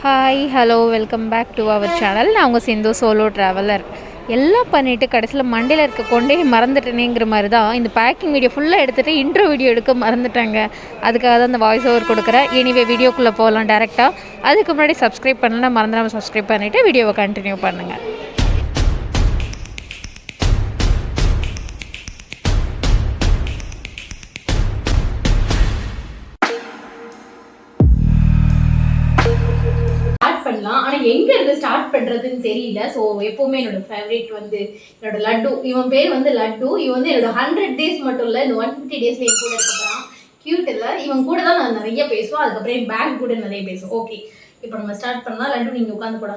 Hi hello welcome back to our channel. நான் உங்கள் சிந்து solo traveller. எல்லாம் பண்ணிவிட்டு கடைசியில் மண்டையில் இருக்க கொண்டே மறந்துட்டேனேங்கிற மாதிரி தான் இந்த பேக்கிங் வீடியோ ஃபுல்லாக எடுத்துகிட்டு இன்ட்ரோ வீடியோ எடுக்க மறந்துட்டாங்க. அதுக்காக தான் இந்த வாய்ஸ் ஓவர் கொடுக்குறேன். எனிவே வீடியோக்குள்ளே போகலாம் டேரெக்டாக. அதுக்கு முன்னாடி சப்ஸ்கிரைப் பண்ணலாம், மறந்துடாமல் சப்ஸ்கிரைப் பண்ணிவிட்டு வீடியோவை கண்டினியூ பண்ணுங்கள். ஆனால் எங்கே இருந்து ஸ்டார்ட் பண்ணுறதுன்னு தெரியல. ஸோ எப்போவுமே என்னோட ஃபேவரேட் வந்து என்னோட லட்டு. இவன் பேர் வந்து லட்டு. இவன் வந்து என்னோட 100 days மட்டும் இல்லை, இந்த 150 days என் கூட இருக்கப்பறான். க்யூட் இல்லை, இவன் கூட தான் நான் நிறைய பேசுவோம். அதுக்கப்புறம் என் பேக் கூட நிறைய பேசுவோம். ஓகே, இப்போ நம்ம ஸ்டார்ட் பண்ணலாம். லட்டு நீங்கள் உட்காந்து போடா.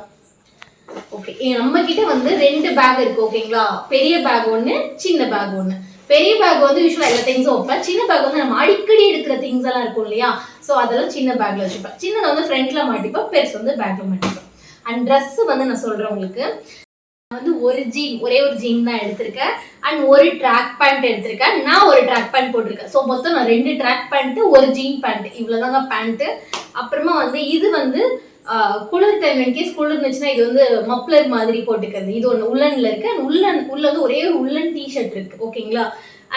ஓகே, நம்ம கிட்ட வந்து 2 பேக் இருக்கு. ஓகேங்களா, பெரிய பேக் ஒன்று, சின்ன பேக் ஒன்று. பெரிய பேக் வந்து யூஸ்வலாக எல்லா திங்ஸும் வைப்பேன். சின்ன பேக் வந்து நம்ம அடிக்கடி எடுக்கிற திங்ஸ் எல்லாம் இருக்கும் இல்லையா, ஸோ அதெல்லாம் சின்ன பேக்ல வச்சுப்பேன். சின்னதை வந்து ஃப்ரண்ட்ல மாட்டிப்பேன், பெருசு வந்து பேக்ல மாட்டிப்பேன். அண்ட் ட்ரெஸ் வந்து நான் சொல்றேன் உங்களுக்கு, வந்து ஒரே ஒரு ஜீன் தான் எடுத்திருக்கேன். அண்ட் ஒரு ட்ராக் பேண்ட் எடுத்திருக்கேன். நான் ஒரு ட்ராக் பேண்ட் போட்டிருக்கேன். ஸோ மொத்தம் நான் 2 ட்ராக் பேண்ட், ஒரு ஜீன் பேண்ட், இவ்வளோதாங்க பேண்ட்டு. அப்புறமா வந்து இது வந்து குளிர் டைம் இன்கேஸ் குளிர் இருந்துச்சுன்னா இது வந்து மப்ளர் மாதிரி போட்டுக்கிறது. இது ஒன்று உள்ளன்ல இருக்கு. அண்ட் உள்ள வந்து ஒரே ஒரு உள்ளன் டிஷர்ட் இருக்கு. ஓகேங்களா,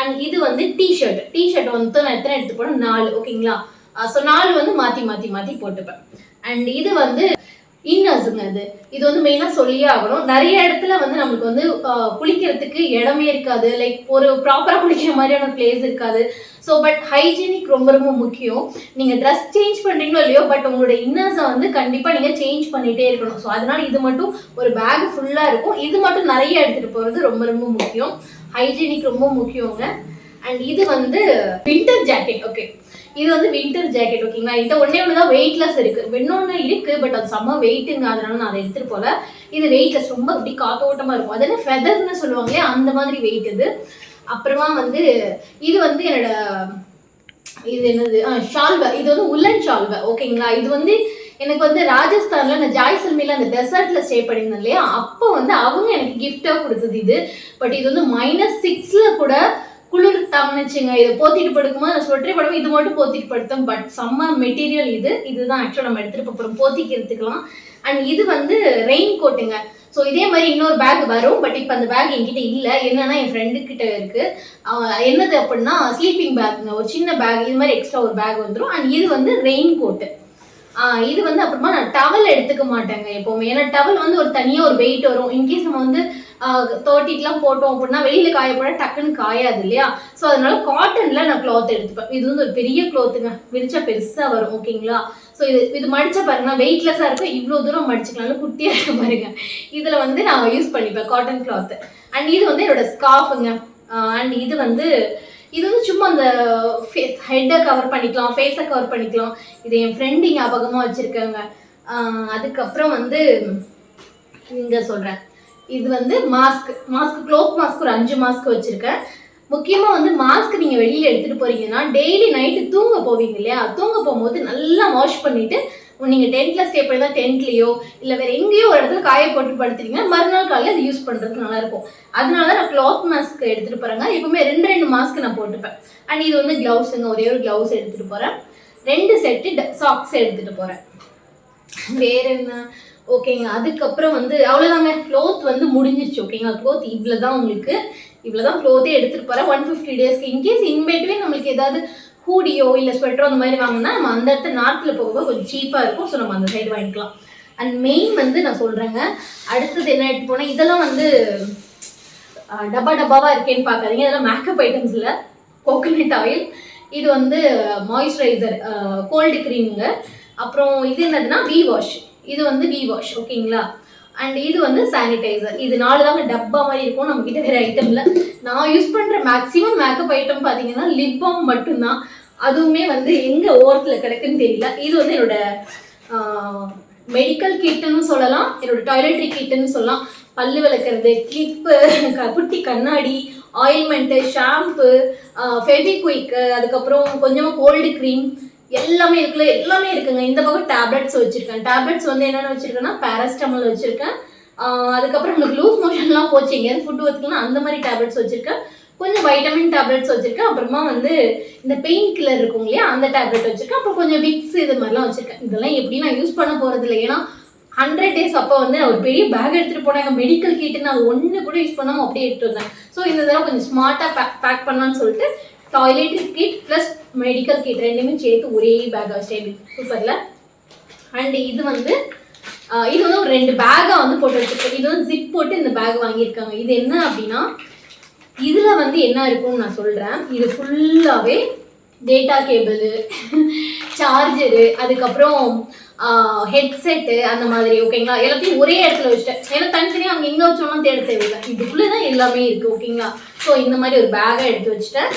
அண்ட் இது வந்து டிஷர்ட் வந்து நான் எத்தனை எடுத்து போனேன், 4. ஓகேங்களா, ஸோ 4 வந்து மாற்றி மாற்றி மாற்றி போட்டுப்பேன். அண்ட் இது வந்து இன்னர்ஸுங்க. இது வந்து மெயினாக சொல்லியே ஆகணும். நிறைய இடத்துல வந்து நம்மளுக்கு வந்து குளிக்கிறதுக்கு இடமே இருக்காது. லைக் ஒரு ப்ராப்பராக குளிக்கிற மாதிரியான பிளேஸ் இருக்காது. ஸோ பட் ஹைஜீனிக் ரொம்ப ரொம்ப முக்கியம். நீங்கள் ட்ரெஸ் சேஞ்ச் பண்ணுறீங்களோ இல்லையோ, பட் உங்களோட இன்னர்ஸை வந்து கண்டிப்பாக நீங்கள் சேஞ்ச் பண்ணிகிட்டே இருக்கணும். ஸோ அதனால இது மட்டும் ஒரு பேக் ஃபுல்லாக இருக்கும். இது மட்டும் நிறைய எடுத்துகிட்டு போகிறது ரொம்ப ரொம்ப முக்கியம். ஹைஜீனிக் ரொம்ப முக்கியங்க. அண்ட் இது வந்து வின்டர் ஜாக்கெட். ஓகே, இது வந்து வின்டர் ஜாக்கெட். ஓகேங்களா, இந்த ஒன்னே தான் வெயிட்லெஸ் இருக்கு. இன்னொன்று இருக்கு, பட் அது செம்ம வெயிட்டுங்க. அதனால நான் அதை எடுத்துட்டு போல. இது வெயிட்லெஸ், ரொம்ப அப்படி காத்தோட்டமா இருக்கும். அது என்ன ஃபெதர்னு சொல்லுவாங்களே, அந்த மாதிரி வெயிட் இது. அப்புறமா வந்து இது வந்து என்னோட இது என்னது ஷால்வை. இது வந்து உள்ளன் ஷால்வை. ஓகேங்களா, இது வந்து எனக்கு வந்து ராஜஸ்தான்ல நான் ஜாய்சல்மேர்ல அந்த டெசர்ட்ல ஸ்டே பண்ணியிருந்தேன் இல்லையா, அப்போ வந்து அவங்க எனக்கு கிஃப்டா கொடுத்தது இது. பட் இது வந்து -6ல கூட குளிர் தாங்கிச்சுங்க. இதை போத்திட்டு படுக்கும்போது நான் ஸ்வெட்டரே படுவோம், இது மட்டும் போத்திட்டு படுத்தேன். பட் செம்ம மெட்டீரியல் இதுதான் ஆக்சுவலாக நம்ம எடுத்துட்டு போகிறோம் போத்திக்கிறதுக்கலாம். அண்ட் இது வந்து ரெயின் கோட்டுங்க. ஸோ இதே மாதிரி இன்னொரு பேக் வரும், பட் இப்போ அந்த பேக் என்கிட்ட இல்லை. என்னன்னா என் ஃப்ரெண்டு கிட்ட இருக்கு. என்னது அப்படின்னா ஸ்லீப்பிங் பேக்குங்க, ஒரு சின்ன பேக். இது மாதிரி எக்ஸ்ட்ரா ஒரு பேக் வந்துடும். அண்ட் இது வந்து ரெயின் கோட்டு. இது வந்து அப்புறமா நான் டவல் எடுத்துக்க மாட்டேங்க எப்போவுமே. ஏன்னா டவல் வந்து ஒரு தனியாக ஒரு வெயிட் வரும். இன்கேஸ் நம்ம வந்து தோட்டிக்கெலாம் போட்டோம் அப்படின்னா வெளியில் காயப்பட டக்குன்னு காயாது இல்லையா. ஸோ அதனால காட்டனில் நான் கிளாத் எடுத்துப்பேன். இது வந்து ஒரு பெரிய கிளாத்துங்க, விரிச்சா பெருசாக வரும். ஓகேங்களா, ஸோ இது மடிச்சா பாருங்க, வெயிட்லெஸ்ஸாக இருக்கும். இவ்வளோ தூரம் மடிச்சுக்கலாம், குட்டியாக இருக்க பாருங்க. இதில் வந்து நான் யூஸ் பண்ணிப்பேன் காட்டன் கிளாத். அண்ட் இது வந்து என்னோட ஸ்கார்ஃபுங்க. அண்ட் இது வந்து சும்மா அந்த ஹெட்டை கவர் பண்ணிக்கலாம், ஃபேஸை கவர் பண்ணிக்கலாம். இது என் ஃப்ரெண்டு ஞாபகமாக வச்சுருக்காங்க. அதுக்கப்புறம் வந்து இங்கே சொல்கிறேன், இது வந்து மாஸ்க், க்ளோத் மாஸ்க் ஒரு 5 மாஸ்க் வச்சுருக்கேன். முக்கியமாக வந்து மாஸ்க் நீங்கள் வெளியில் எடுத்துகிட்டு போகிறீங்கன்னா டெய்லி நைட்டு தூங்க போவீங்க இல்லையா, தூங்க போகும்போது நல்லா வாஷ் பண்ணிவிட்டு நீங்கள் டென்ட்டில் ஸ்டே பண்ணி தான் டென்ட்லேயோ இல்லை வேறு எங்கேயோ ஒரு இடத்துல காய போட்டு படுத்துறீங்கன்னா மறுநாள் காலையில் அது யூஸ் பண்ணுறதுக்கு நல்லாயிருக்கும். அதனால தான் நான் கிளாத் மாஸ்க் எடுத்துகிட்டு போகிறேங்க. எப்பவுமே 2 மாஸ்க் நான் போட்டுப்பேன். அண்ட் இது வந்து க்ளவுஸுங்க, ஒரே ஒரு க்ளவுஸ் எடுத்துகிட்டு போகிறேன். 2 செட்டு சாக்ஸ் எடுத்துகிட்டு போகிறேன். வேறு என்ன, ஓகேங்க. அதுக்கப்புறம் வந்து அவ்வளோதாங்க, க்ளோத் வந்து முடிஞ்சிருச்சு. ஓகேங்களா, க்ளோத் இவ்வளோதான். உங்களுக்கு இவ்வளோதான் க்ளோத்தே எடுத்துகிட்டு போகிறேன் 150 டேஸ்க்கு. இன்கேஸ் இன்பிட்வீன் நம்மளுக்கு ஏதாவது ஹூடியோ இல்லை ஸ்வெட்டரோ அந்த மாதிரி வாங்கினா நம்ம அந்த இடத்துல நார்த்தில் போகும்போது கொஞ்சம் சீப்பாக இருக்கும். ஸோ நம்ம அந்த சைடு வாங்கிக்கலாம். அண்ட் மெயின் வந்து நான் சொல்கிறேங்க, அடுத்தது என்ன எடுத்து போனால், இதெல்லாம் வந்து டப்பாவாக இருக்கேன்னு பார்க்காதீங்க. இதெல்லாம் மேக்கப் ஐட்டம்ஸ் இல்லை, கோகோனட் ஆயில். இது வந்து மாய்ஸ்சரைசர், கோல்டு க்ரீமுங்க. அப்புறம் இது என்னதுன்னா வி வாஷ். இது வந்து வி வாஷ். ஓகேங்களா, அண்ட் இது வந்து சானிடைசர். இது 4 தாங்க டப்பா மாதிரி இருக்கும். நம்மக்கிட்ட வேறு ஐட்டம் இல்லை. நான் யூஸ் பண்ணுற மேக்ஸிமம் மேக்கப் ஐட்டம் பார்த்தீங்கன்னா லிப் பாம் மட்டும்தான். அதுவுமே வந்து எங்கே ஓரத்தில் கிடக்குன்னு தெரியல. இது வந்து என்னோட மெடிக்கல் கிட்டுன்னு சொல்லலாம், என்னோட டாய்லெட்ரி கிட்டுன்னு சொல்லலாம். பல்லு விளக்குறது, கிளிப்பு, குட்டி கண்ணாடி, ஆயில்மெண்ட்டு, ஷாம்பு, ஃபெவிக்விக்கு, அதுக்கப்புறம் கொஞ்சமாக கோல்டு க்ரீம், எல்லாமே இருக்குங்க. இந்த பக்கம் டேப்லெட்ஸ் வச்சுருக்கேன். டேப்லெட்ஸ் வந்து என்னென்ன வச்சுருக்கேன்னா பேராசிட்டமால் வச்சுருக்கேன். அதுக்கப்புறம் உங்களுக்கு லூஸ் மோஷன்லாம் போச்சு, எங்கேயாவது ஃபுட்டு வச்சுக்கலாம், அந்த மாதிரி டேப்லெட்ஸ் வச்சுருக்கேன். கொஞ்சம் வைட்டமின் டேப்லெட்ஸ் வச்சிருக்கேன். அப்புறமா வந்து இந்த பெயின் கில்லர் இருக்கும் இல்லையா, அந்த டேப்லெட் வச்சிருக்கேன். அப்புறம் கொஞ்சம் விக்ஸ் இது மாதிரிலாம் வச்சிருக்கேன். இதெல்லாம் எப்படி நான் யூஸ் பண்ண போறது இல்லை, ஏன்னா 100 days அப்போ வந்து ஒரு பெரிய பேக் எடுத்துட்டு போனாங்க மெடிக்கல் கிட்டு, நான் ஒன்று கூட யூஸ் பண்ணாமல் அப்படியே எடுத்துட்டு வந்தேன். ஸோ இந்த தடவை கொஞ்சம் ஸ்மார்ட்டாக பேக் பண்ணலான்னு சொல்லிட்டு toilet kit plus medical kit ரெண்டுமே சேர்த்து ஒரே பேக் வச்சேன். சூப்பர்ல. அண்ட் இது வந்து ஒரு 2 பேக்காக வந்து போட்டு வச்சிருக்கேன். இது வந்து ஜிப் போட்டு இந்த பேக் வாங்கியிருக்காங்க. இது என்ன அப்படின்னா, இதில் வந்து என்ன இருக்கும்னு நான் சொல்கிறேன். இது ஃபுல்லாகவே டேட்டா கேபிள், சார்ஜரு, அதுக்கப்புறம் ஹெட்செட்டு அந்த மாதிரி, ஓகேங்களா. எல்லாத்தையும் ஒரே இடத்துல வச்சுட்டேன். ஏன்னா தனித்தனியாக அங்கே எங்கே வச்சோம்னா தேட தேவையில்லை, இதுக்குள்ளே தான் எல்லாமே இருக்குது, ஓகேங்களா. ஸோ இந்த மாதிரி ஒரு பேக்கை எடுத்து வச்சுட்டேன்.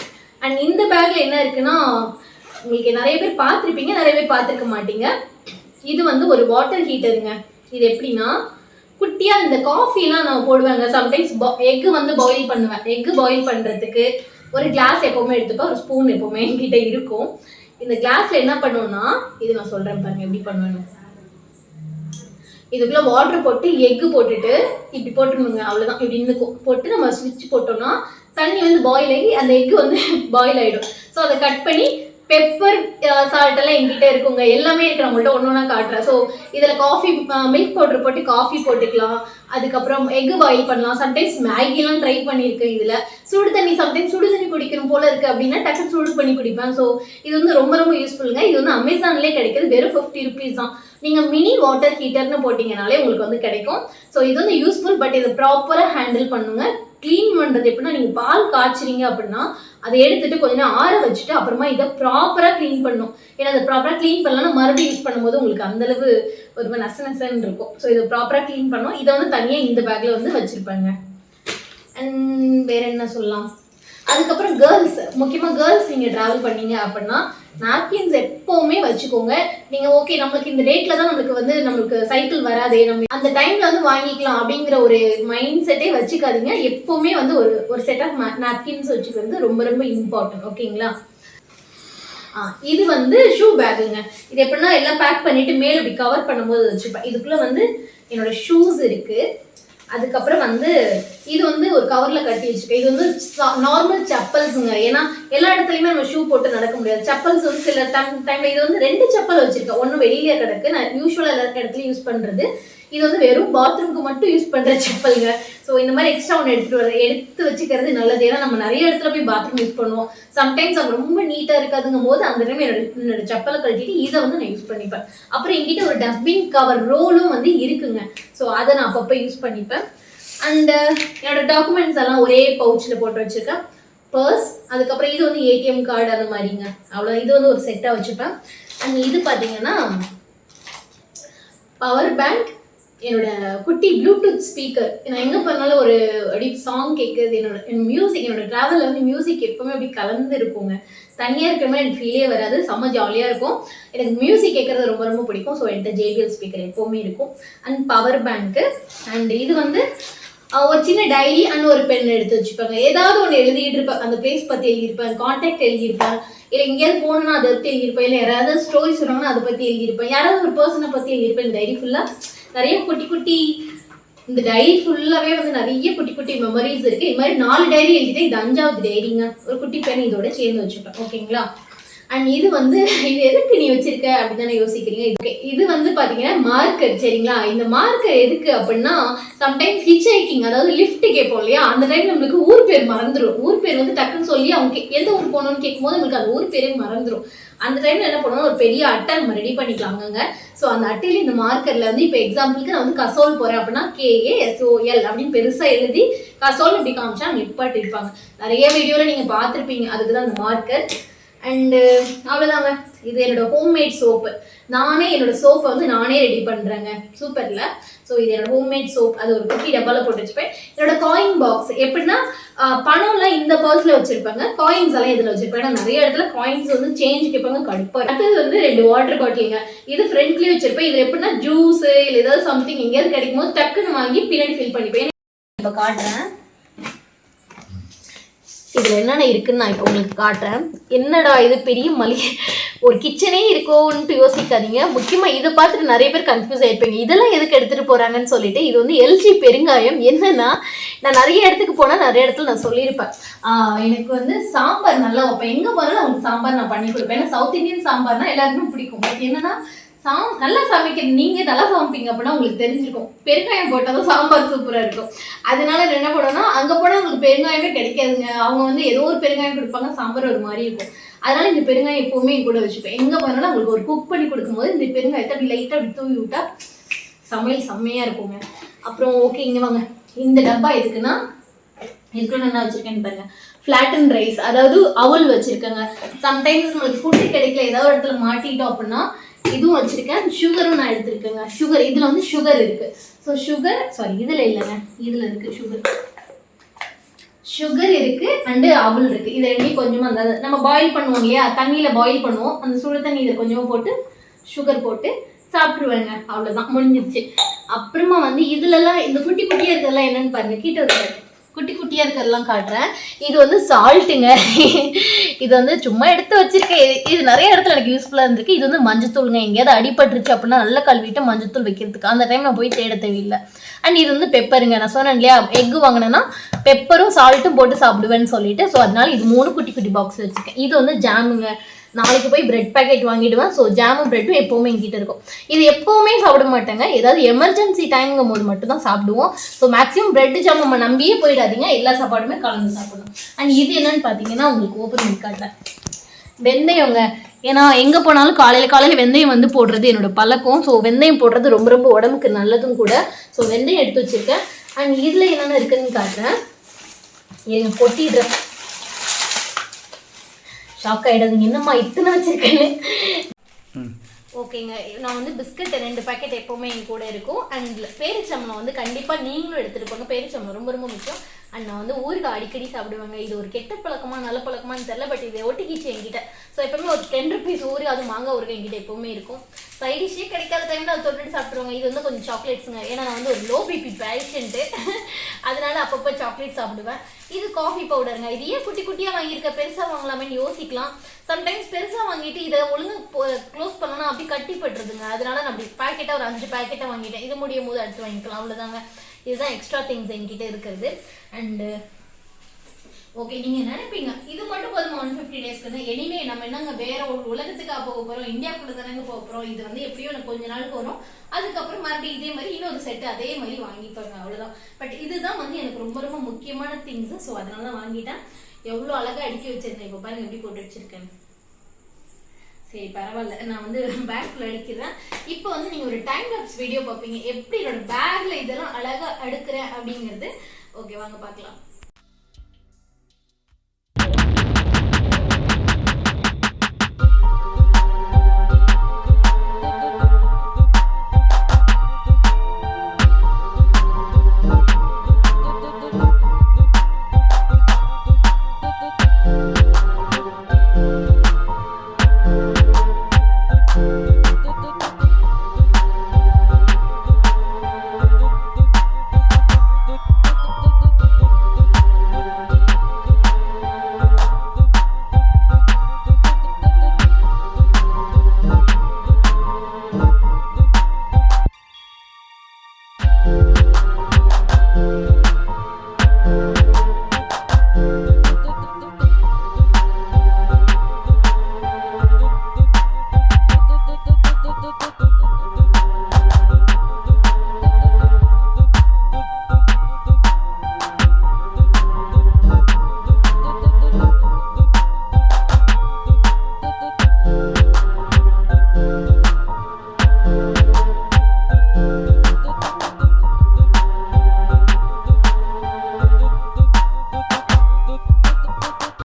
அண்ட் இந்த பேக்கில் என்ன இருக்குன்னா, உங்களுக்கு நிறைய பேர் பார்த்துருப்பீங்க, நிறைய பேர் பார்த்துருக்க மாட்டீங்க. இது வந்து ஒரு வாட்டர் ஹீட்டருங்க. இது எப்படின்னா, குட்டியாக இந்த காஃபிலாம் நான் போடுவாங்க சம்டைம்ஸ். எக்கு வந்து பாயில் பண்ணுவேன். எக்கு பாயில் பண்ணுறதுக்கு ஒரு கிளாஸ் எப்போவுமே எடுத்துப்பேன், ஒரு ஸ்பூன் எப்போவுமே என்கிட்ட இருக்கும். இந்த கிளாஸில் என்ன பண்ணுவோன்னா, இது நான் சொல்கிறேன் பாருங்க எப்படி பண்ணுவேன்னு. இதுக்குள்ளே வாட்டர் போட்டு எக்கு போட்டுட்டு இப்படி போட்டுருணுங்க, அவ்வளோதான். இப்படி இருக்கும் போட்டு நம்ம ஸ்விட்ச் போட்டோம்னா தண்ணி வந்து பாயில் ஆகி அந்த எக்கு வந்து பாயில் ஆகிடும். ஸோ அதை கட் பண்ணி பெப்பர் சால்ட் எல்லாம் என்கிட்ட இருக்குங்க, எல்லாமே இருக்கு. நான் உங்கள்கிட்ட ஒன்று ஒன்றா காட்டுறேன். ஸோ இதில் காஃபி மில்க் பவுடர் போட்டு காஃபி போட்டுக்கலாம். அதுக்கப்புறம் எக்கு பாயில் பண்ணலாம். சம்டைம்ஸ் மேகிலாம் ட்ரை பண்ணியிருக்கேன். இதில் சுடு தண்ணி சம்டைம்ஸ் சுடு தண்ணி குடிக்கணும் போல இருக்குது அப்படின்னா டக்கு சூடு பண்ணி குடிப்பேன். ஸோ இது வந்து ரொம்ப ரொம்ப யூஸ்ஃபுல்லுங்க. இது வந்து அமேசான்லேயே கிடைக்குது, வெறும் 50 rupees தான். நீங்கள் மினி வாட்டர் ஹீட்டர்னு போட்டிங்கனாலே உங்களுக்கு வந்து கிடைக்கும். ஸோ இது வந்து யூஸ்ஃபுல். பட் இதை ப்ராப்பராக ஹேண்டில் பண்ணுங்க. க்ளீன் பண்ணுறது எப்படின்னா, நீங்கள் பால் காய்ச்சிறீங்க அப்படின்னா அதை எடுத்துட்டு கொஞ்ச நேரம் ஆற வச்சுட்டு அப்புறமா இதை ப்ராப்பராக க்ளீன் பண்ணணும். ஏன்னா அதை ப்ராப்பராக க்ளீன் பண்ணலன்னா மறுபடியும் யூஸ் பண்ணும்போது உங்களுக்கு அந்தளவு ஒரு மாதிரி நசன்னு இருக்கும். ஸோ இதை ப்ராப்பராக க்ளீன் பண்ணணும். இதை வந்து தனியாக இந்த பேக்கில் வந்து வச்சுருப்பாங்க. அண்ட் வேறு என்ன சொல்லலாம், அதுக்கப்புறம் கேர்ள்ஸ், முக்கியமாக கேர்ள்ஸ் நீங்கள் ட்ராவல் பண்ணீங்க அப்படின்னா நாப்கின்ஸ் எப்போவுமே வச்சுக்கோங்க. நீங்கள் ஓகே நம்மளுக்கு இந்த டேட்டில் தான் நம்மளுக்கு சைக்கிள் வராதே, நம்ம அந்த டைமில் வந்து வாங்கிக்கலாம் அப்படிங்கிற ஒரு மைண்ட் செட்டே வச்சுக்காதீங்க. எப்போவுமே வந்து ஒரு செட் ஆஃப் நாப்கின்ஸ் வச்சுக்கிறது ரொம்ப ரொம்ப இம்பார்ட்டன்ட், ஓகேங்களா. இது வந்து ஷூ பேக்குங்க. இது எப்படின்னா எல்லாம் பேக் பண்ணிவிட்டு மேலே இப்படி கவர் பண்ணும்போது வச்சுப்பேன். இதுக்குள்ளே வந்து என்னோடய ஷூஸ் இருக்குது. அதுக்கப்புறம் வந்து இது வந்து ஒரு கவரில் கட்டி வச்சுருக்கேன். இது வந்து நார்மல் செப்பல்ஸுங்க. ஏன்னா எல்லா இடத்துலையுமே நம்ம ஷூ போட்டு நடக்க முடியாது. செப்பல்ஸ் வந்து சில டைமில் இது வந்து 2 செப்பல் வச்சுருக்கேன். ஒன்று வெளியிலே கிடக்கு, நான் யூஸ்வலாக எல்லா இடத்துலையும் யூஸ் பண்ணுறது. இது வந்து வெறும் பாத்ரூமுக்கு மட்டும் யூஸ் பண்ணுற செப்பலுங்க. ஸோ இந்த மாதிரி எக்ஸ்ட்ரா ஒன்று எடுத்து வச்சுக்கிறது நல்லது. ஏன்னா நம்ம நிறைய இடத்துல போய் பாத்ரூம் யூஸ் பண்ணுவோம். சம்டைம்ஸ் அது ரொம்ப நீட்டாக இருக்காதுங்கும் போது அந்த டைம் என்னோட செப்பலை கழட்டிட்டு இதை வந்து நான் யூஸ் பண்ணிப்பேன். அப்புறம் என்கிட்ட ஒரு டஸ்ட்பின் கவர் ரோலும் வந்து இருக்குங்க. ஸோ அதை நான் அப்பப்போ யூஸ் பண்ணிப்பேன். அண்டு என்னோட டாக்குமெண்ட்ஸ் எல்லாம் ஒரே பவுச்சில் போட்டு வச்சுருக்கேன். பர்ஸ், அதுக்கப்புறம் இது வந்து ஏடிஎம் கார்டு அந்த மாதிரிங்க. அவ்வளோ இது வந்து ஒரு செட்டாக வச்சுப்பேன். அண்ட் இது பார்த்தீங்கன்னா பவர் பேங்க், என்னோட குட்டி ப்ளூடூத் ஸ்பீக்கர். நான் எங்கே பண்ணாலும் ஒரு அப்படி சாங் கேட்குறது, என்னோட ட்ராவலில் வந்து மியூசிக் எப்போவுமே அப்படி கலந்து இருக்குங்க. தனியாக இருக்கிற மாதிரி எனக்கு ஃபீலே வராது, செம்ம ஜாலியாக இருக்கும். எனக்கு மியூசிக் கேட்குறது ரொம்ப ரொம்ப பிடிக்கும். ஸோ என்கிட்ட ஜேபிஎல் ஸ்பீக்கர் எப்போவுமே இருக்கும். And power bank. அண்ட் இது வந்து ஒரு சின்ன டைரி அண்ட் ஒரு பென் எடுத்து வச்சுப்பாங்க. ஏதாவது ஒன்று எழுதிட்டு இருப்பேன், அந்த பிளேஸ் பற்றி எழுதியிருப்பேன், கான்டாக்ட் எழுதியிருப்பேன், இல்லை எங்கேயாவது போகணுன்னா அதை பற்றி எழுதியிருப்பேன், இல்லை யாராவது ஸ்டோரி சொன்னாங்கன்னா அதை பற்றி எழுதியிருப்பேன், யாராவது ஒரு பர்சனை பற்றி எழுதியிருப்பேன். இந்த டைரி ஃபுல்லாக நிறைய குட்டி குட்டி, இந்த டைரி ஃபுல்லாகவே வந்து நிறைய குட்டி குட்டி மெமரிஸ் இருக்குது. இது மாதிரி 4 டைரி எழுதிட்டு இது 5வது டைரிங்க. ஒரு குட்டி பென் இதோட சேர்ந்து வச்சுப்பேன், ஓகேங்களா. அண்ட் இது வந்து இது எதுக்கு நீ வச்சிருக்க அப்படின்னு தானே யோசிக்கிறீங்க. இது வந்து பார்த்தீங்கன்னா மார்க்கர், சரிங்களா. இந்த மார்க்கர் எதுக்கு அப்படின்னா, சம்டைம்ஸ் ஹிச் ஹைக்கிங், அதாவது லிஃப்ட் கேட்போம் இல்லையா, அந்த டைம் நம்மளுக்கு ஊர் பேர் மறந்துடும். ஊர் பேர் வந்து டக்குன்னு சொல்லி அவங்க எந்த ஊர் போகணும்னு கேட்கும்போது நம்மளுக்கு அந்த ஊர் பேரே மறந்துடும். அந்த டைமில் என்ன பண்ணணும், ஒரு பெரிய அட்டை நம்ம ரெடி பண்ணிக்கலாங்க. ஸோ அந்த அட்டையில் இந்த மார்க்கரில் வந்து இப்போ எக்ஸாம்பிளுக்கு நான் வந்து கசோல் போகிறேன் அப்படின்னா KASOL அப்படின்னு பெருசாக எழுதி கசோல் இப்படி காமிச்சா நிப்பாட்டி இருப்பாங்க. நிறைய வீடியோவில் நீங்கள் பார்த்துருப்பீங்க, அதுக்கு தான் அந்த மார்க்கர். அண்டு அவ்வளோதாங்க. இது என்னோட ஹோம்மேட் சோப்பு. நானே என்னோட சோப்பை வந்து நானே ரெடி பண்ணுறேங்க, சூப்பரில். ஸோ இது என்னோட ஹோம்மேட் சோப். அது ஒரு குட்டி டப்பாவில் போட்டு வச்சுப்பேன். என்னோட காயின் பாக்ஸ் எப்படின்னா, பணம்லாம் இந்த பர்ஸில் வச்சுருப்பாங்க, காயின்ஸ் எல்லாம் இதில் வச்சுருப்பேன். ஏன்னா நிறைய இடத்துல காயின்ஸ் வந்து சேஞ்ச் கேட்பாங்க, கடுப்பாக. அடுத்தது வந்து 2 வாட்டர் பாட்டிலுங்க. இது ஃப்ரண்ட்லேயே வச்சுருப்பேன். இது எப்படின்னா ஜூஸு இல்லை ஏதாவது சம்திங் எங்கேயாவது கிடைக்கும் போது டக்குன்னு வாங்கி பின்னாடி ஃபில் பண்ணிப்பேன். இப்போ காட்டுறேன் இதில் என்னென்ன இருக்குன்னு நான் இப்போ உங்களுக்கு காட்டுறேன். என்னடா இது பெரிய ஒரு கிச்சனே இருக்கோன்ட்டு யோசிக்காதீங்க. முக்கியமாக இதை பார்த்துட்டு நிறைய பேர் கன்ஃபியூஸ் ஆகிருப்பீங்க, இதெல்லாம் எதுக்கு எடுத்துகிட்டு போகிறாங்கன்னு சொல்லிட்டு. இது வந்து எல்ஜி பெருங்காயம். என்னன்னா, நான் நிறைய இடத்துக்கு போனால் நிறைய இடத்துல நான் சொல்லியிருப்பேன், எனக்கு வந்து சாம்பார் நல்லா வைப்பேன், எங்கே போனாலும் அவங்களுக்கு சாம்பார் நான் பண்ணி கொடுப்பேன். ஏன்னா சவுத் இந்தியன் சாம்பார்னா எல்லாருக்குமே பிடிக்கும். பட் என்னன்னா, நல்லா சமைக்கிறது நீங்கள் நல்லா சமைப்பீங்க அப்படின்னா உங்களுக்கு தெரிஞ்சிருக்கும், பெருங்காயம் போட்டாலும் சாம்பார் சூப்பராக இருக்கும். அதனால என்ன பண்ணோம்னா, அங்கே போனால் உங்களுக்கு பெருங்காயமே கிடைக்காதுங்க. அவங்க வந்து ஏதோ ஒரு பெருங்காயம் கொடுப்பாங்க, சாம்பார் ஒரு மாதிரி இருக்கும். அதனால இந்த பெருங்காயம் எப்பவுமே கூட வச்சுப்பேன். எங்கே போனாலும் அவங்களுக்கு ஒரு குக் பண்ணி கொடுக்கும்போது இந்த பெருங்காயத்தை அப்படி லைட்டாக அப்படி தூவி விட்டா சமையல் செம்மையாக இருக்குங்க. அப்புறம் ஓகே, இங்கே வாங்க. இந்த டப்பா எதுக்குன்னா, இதுக்குள்ள என்ன வச்சிருக்கேன்னு பாருங்க, ஃப்ளாட்டன் ரைஸ், அதாவது அவல் வச்சிருக்கேங்க. சம்டைம்ஸ் நம்மளுக்கு ஃபுட்டு கிடைக்கல, ஏதாவது ஒரு இடத்துல மாட்டிட்டோம் அப்படின்னா இதுவும் வச்சிருக்கேன். சுகரும் நான் எடுத்திருக்கேங்க. சுகர் இதுல வந்து சுகர் இருக்கு. ஸோ சுகர் இதுல இல்லைங்க, இதுல இருக்கு சுகர் இருக்கு அண்டு அவல் இருக்கு. இது ரெண்டையும் கொஞ்சமா அந்த நம்ம பாயில் பண்ணுவோம் இல்லையா, தண்ணியில பாயில் பண்ணுவோம், அந்த சுடு தண்ணி இதை கொஞ்சமா போட்டு சுகர் போட்டு சாப்பிட்டுருவேங்க. அவ்வளவுதான், முடிஞ்சிருச்சு. அப்புறமா வந்து இதுலலாம் இந்த குட்டி குட்டியா இருக்கிறதெல்லாம் என்னன்னு பாருங்க, கிட்ட குட்டி குட்டியாக இருக்கிறதெல்லாம் காட்டுறேன். இது வந்து சால்ட்டுங்க. இது வந்து சும்மா எடுத்து வச்சிருக்கேன். இது நிறைய இடத்துல எனக்கு யூஸ்ஃபுல்லாக இருந்திருக்கு. இது வந்து மஞ்சத்தூளுங்க. எங்கேயாவது அடிபட்டுருச்சு அப்படின்னா நல்லா கழுவிட்டு மஞ்சத்தூள் வைக்கிறதுக்கு அந்த டைம் நான் போய் தேட தேவையில்லை. அண்ட் இது வந்து பெப்பருங்க. நான் சொன்னேன் இல்லையா, எக்கு வாங்கினேன்னா பெப்பரும் சால்ட்டும் போட்டு சாப்பிடுவேன்னு சொல்லிட்டு. ஸோ அதனால இது 3 குட்டி குட்டி பாக்ஸ் வச்சுருக்கேன். இது வந்து ஜாமுங்க. நாளைக்கு போய் பிரெட் பேக்கெட் வாங்கிடுவேன். ஸோ ஜாமும் பிரெட்டும் எப்போவுமே எங்கிட்ட இருக்கும். இது எப்போவுமே சாப்பிட மாட்டேங்க, ஏதாவது எமர்ஜென்சி டைம்ங்கும் போது மட்டும் தான் சாப்பிடுவோம். ஸோ மேக்ஸிமம் பிரெட் ஜாம் நம்ம நம்பியே போயிடாதீங்க, எல்லா சாப்பாடுமே கலந்து சாப்பிடணும். அண்ட் இது என்னன்னு பார்த்தீங்கன்னா, உங்களுக்கு ஓப்பன் பண்ணி காட்டுறேன், வெந்தயங்க. ஏன்னா எங்கே போனாலும் காலையில் வெந்தயம் வந்து போடுறது என்னோட பழக்கம். ஸோ வெந்தயம் போடுறது ரொம்ப ரொம்ப உடம்புக்கு நல்லதும் கூட. ஸோ வெந்தயம் எடுத்து வச்சுருக்கேன். அண்ட் இதில் என்னென்ன இருக்குதுன்னு காட்டுறேன், எங்க கொட்டிடுறேன். ஷாக் ஆகிடாதீங்க, என்னம்மா இத்தனை வச்சுருக்கேன்னு. ஓகேங்க, நான் வந்து பிஸ்கட் 2 பேக்கெட் எப்போவுமே என் கூட இருக்கும். அண்ட் பேரிச்சம்பளம் வந்து கண்டிப்பாக நீங்களும் எடுத்துகிட்டு போங்க. பேரிச்சம்பளம் ரொம்ப ரொம்ப முக்கியம். அண்ட் நான் வந்து ஊறுகாய் அடிக்கடி சாப்பிடுவாங்க. இது ஒரு கெட்ட பழக்கமா நல்ல பழக்கமானு தெரியல, பட் இதை ஒட்டிக்கிச்சு என்கிட்ட. ஸோ எப்பவுமே ஒரு 10 rupees ஊறுகாய், அது மாங்காய் ஊறுகாய் என்கிட்ட எப்பவுமே இருக்கும். சைடிஷே கிடைக்காத டைம்ல அதை தொட்டுட்டு சாப்பிடுவாங்க. இது வந்து கொஞ்சம் சாக்லேட்ஸுங்க. ஏன்னா நான் வந்து ஒரு லோ பிபி பேஷண்ட்டு, அதனால அப்பப்போ சாக்லேட் சாப்பிடுவேன். இது காஃபி பவுடருங்க. இது ஏன் குட்டி குட்டியாக வாங்கியிருக்க, பெருசாக வாங்கலாமேன்னு யோசிக்கலாம். சம்டைம்ஸ் பெருசாக வாங்கிட்டு இதை ஒழுங்கு க்ளோஸ் பண்ணோன்னா அப்படி கட்டி பட்டுருதுங்க. அதனால நான் அப்படி பேக்கெட்டாக ஒரு 5 பேக்கெட்டாக வாங்கிட்டேன். இது முடியும் போது அடுத்து வாங்கிக்கலாம், அவ்வளோதாங்க. இதுதான் எக்ஸ்ட்ரா திங்ஸ் என்கிட்ட இருக்கிறது. அண்டு ஓகே, நீங்கள் நினைப்பீங்க இது மட்டும் போதும் 150 டேஸ்க்கு தான். எனிவே நம்ம என்னங்க வேற ஒரு உலகத்துக்காக போக போகிறோம், இந்தியாவுக்குள்ள தானங்க போக போகிறோம். இது வந்து எப்படியும் எனக்கு கொஞ்ச நாளுக்கு வரும். அதுக்கப்புறம் மறுபடியும் இதே மாதிரி இன்னொரு செட்டு அதே மாதிரி வாங்கிப்பாங்க, அவ்வளோதான். பட் இதுதான் வந்து எனக்கு ரொம்ப ரொம்ப முக்கியமான திங்ஸ். ஸோ அதனால தான் வாங்கிட்டேன். எவ்வளோ அழகாக அடுக்கி வச்சிருக்கேன், இப்போ பாருங்க எப்படி போட்டு வச்சிருக்கேன். சரி பரவாயில்ல, நான் வந்து பேக்ல அடிக்கிறேன். இப்போ வந்து நீங்கள் ஒரு டைம் லாப்ஸ் வீடியோ பார்ப்பீங்க, எப்படி என்னோட பேக்ல இதெல்லாம் அழகாக அடுக்கிறேன் அப்படிங்கிறது. ஓகே வாங்க பார்க்கலாம்.